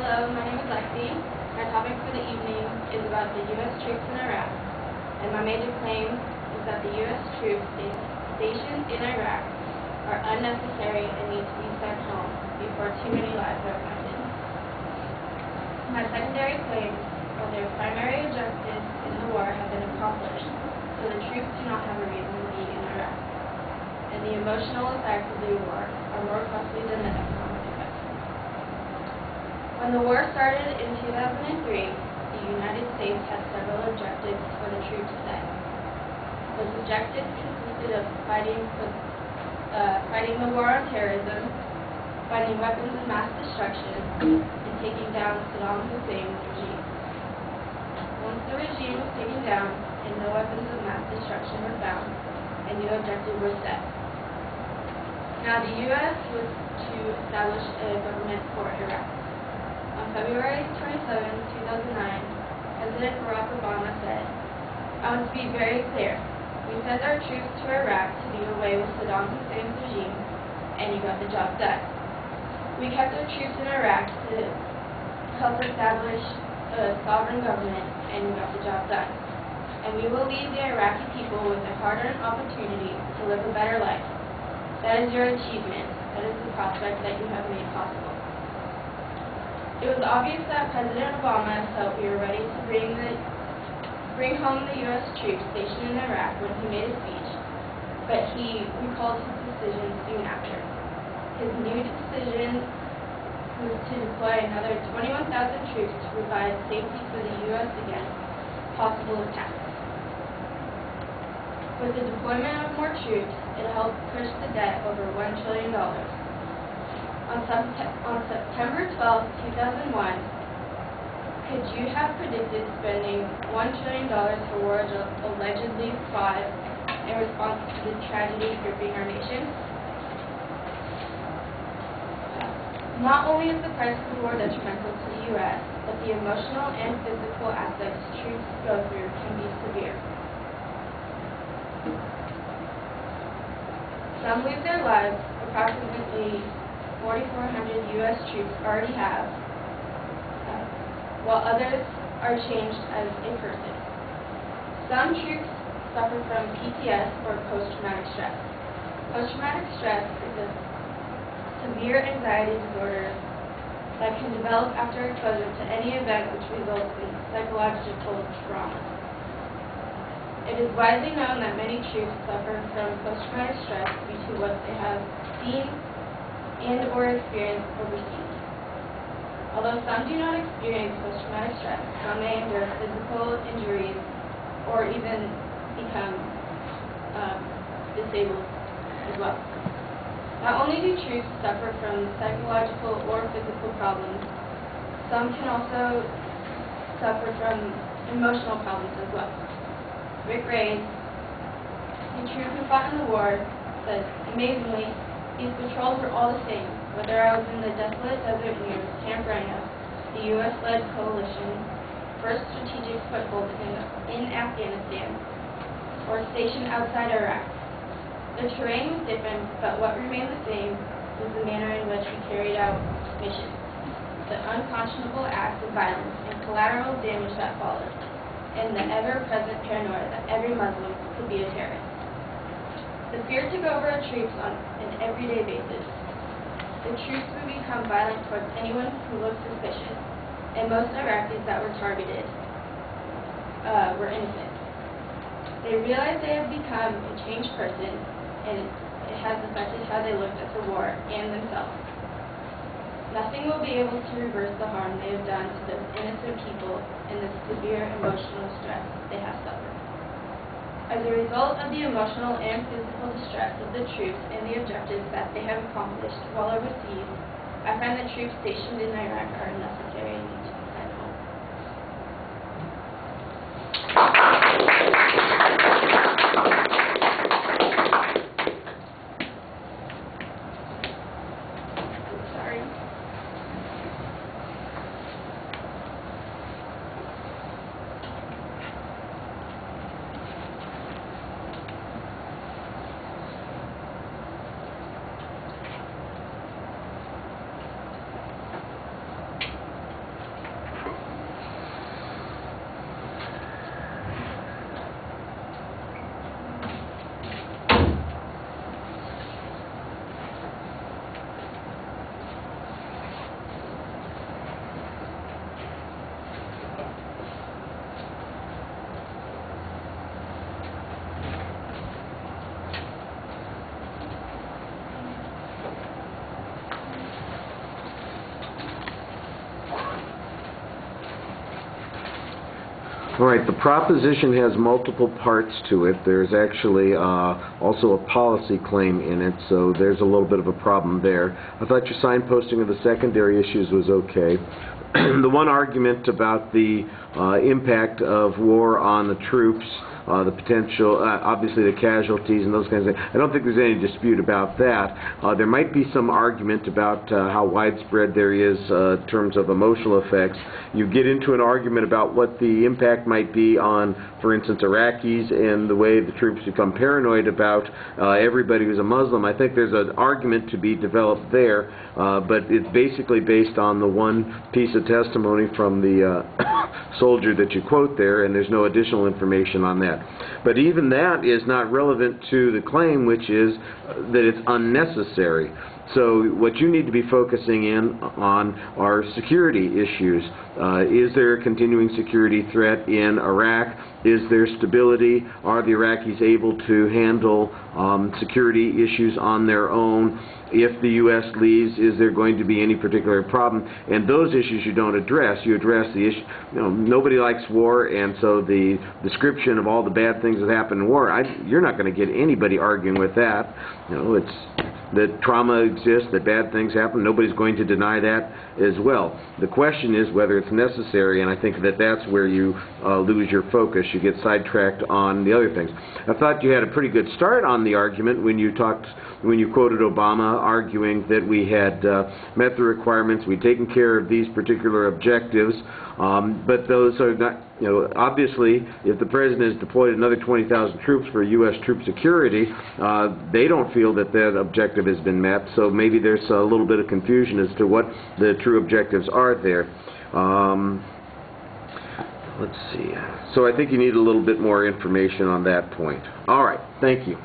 Hello, my name is Lexi. My topic for the evening is about the U.S. troops in Iraq, and my major claim is that the U.S. troops stationed in Iraq are unnecessary and need to be sent home before too many lives are affected. My secondary claims are their primary objectives in the war have been accomplished, so the troops do not have a reason to be in Iraq, and the emotional effects of the war are more costly than the economic effects. When the war started in 2003, the United States had several objectives for the troops set. Those objectives consisted of fighting the war on terrorism, finding weapons of mass destruction, and taking down Saddam Hussein's regime. Once the regime was taken down and no weapons of mass destruction were found, a new objective was set. Now the U.S. was to establish a government for Iraq. On February 27, 2009, President Barack Obama said, "I want to be very clear. We sent our troops to Iraq to do away with Saddam Hussein's regime, and you got the job done. We kept our troops in Iraq to help establish a sovereign government, and you got the job done. And we will leave the Iraqi people with a hard-earned opportunity to live a better life. That is your achievement. That is the prospect that you have made possible." It was obvious that President Obama felt we were ready to bring home the U.S. troops stationed in Iraq when he made his speech, but he recalled his decision soon after. His new decision was to deploy another 21,000 troops to provide safety for the U.S. against possible attacks. With the deployment of more troops, it helped push the debt over $1 trillion. On September 12, 2001, could you have predicted spending $1 trillion for wars allegedly fought in response to the tragedy gripping our nation? Not only is the price of the war detrimental to the U.S., but the emotional and physical aspects troops go through can be severe. Some lose their lives, approximately 4,400 U.S. troops already have, while others are changed as a person. Some troops suffer from PTS or post-traumatic stress. Post-traumatic stress is a severe anxiety disorder that can develop after exposure to any event which results in psychological trauma. It is widely known that many troops suffer from post-traumatic stress due to what they have seen and or experienced overseas. Although some do not experience post-traumatic stress, some may endure physical injuries or even become disabled as well. Not only do troops suffer from psychological or physical problems, some can also suffer from emotional problems as well. Rick Reyes, a troop who fought in the war, said, "Amazingly, these patrols were all the same, whether I was in the desolate desert near Camp Rhino, the U.S.-led coalition's first strategic foothold in Afghanistan, or stationed outside Iraq. The terrain was different, but what remained the same was the manner in which we carried out missions, the unconscionable acts of violence and collateral damage that followed, and the ever-present paranoia that every Muslim could be a terrorist. The fear took over our troops on an everyday basis. The troops would become violent towards anyone who looked suspicious, and most Iraqis that were targeted were innocent. They realized they had become a changed person, and it has affected how they looked at the war and themselves. Nothing will be able to reverse the harm they have done to those innocent people and the severe emotional stress they have suffered. As a result of the emotional and physical distress of the troops and the objectives that they have accomplished while overseas, I find that troops stationed in Iraq are unnecessary and need to be sent home." Sorry. All right, the proposition has multiple parts to it. There's actually also a policy claim in it, so there's a little bit of a problem there. I thought your signposting of the secondary issues was okay. The one argument about the impact of war on the troops, the potential, obviously the casualties and those kinds of things, I don't think there's any dispute about that. There might be some argument about how widespread there is in terms of emotional effects. You get into an argument about what the impact might be on, for instance, Iraqis and the way the troops become paranoid about everybody who's a Muslim. I think there's an argument to be developed there, but it's basically based on the one piece of testimony from the soldier that you quote there, and there's no additional information on that. But even that is not relevant to the claim, which is that it's unnecessary. So what you need to be focusing in on are security issues. Is there a continuing security threat in Iraq? Is there stability? Are the Iraqis able to handle security issues on their own? If the U.S. leaves, is there going to be any particular problem? And those issues you don't address. You address the issue, nobody likes war, and so the description of all the bad things that happen in war, you're not going to get anybody arguing with that. It's that trauma exists, that bad things happen. Nobody's going to deny that as well. The question is whether it's necessary, and I think that that's where you lose your focus. You get sidetracked on the other things. I thought you had a pretty good start on the argument when you quoted Obama arguing that we had met the requirements, we'd taken care of these particular objectives, but those are not, obviously, if the president has deployed another 20,000 troops for U.S. troop security, they don't feel that that objective has been met, so maybe there's a little bit of confusion as to what the true objectives are there. Let's see. So I think you need a little bit more information on that point. All right. Thank you.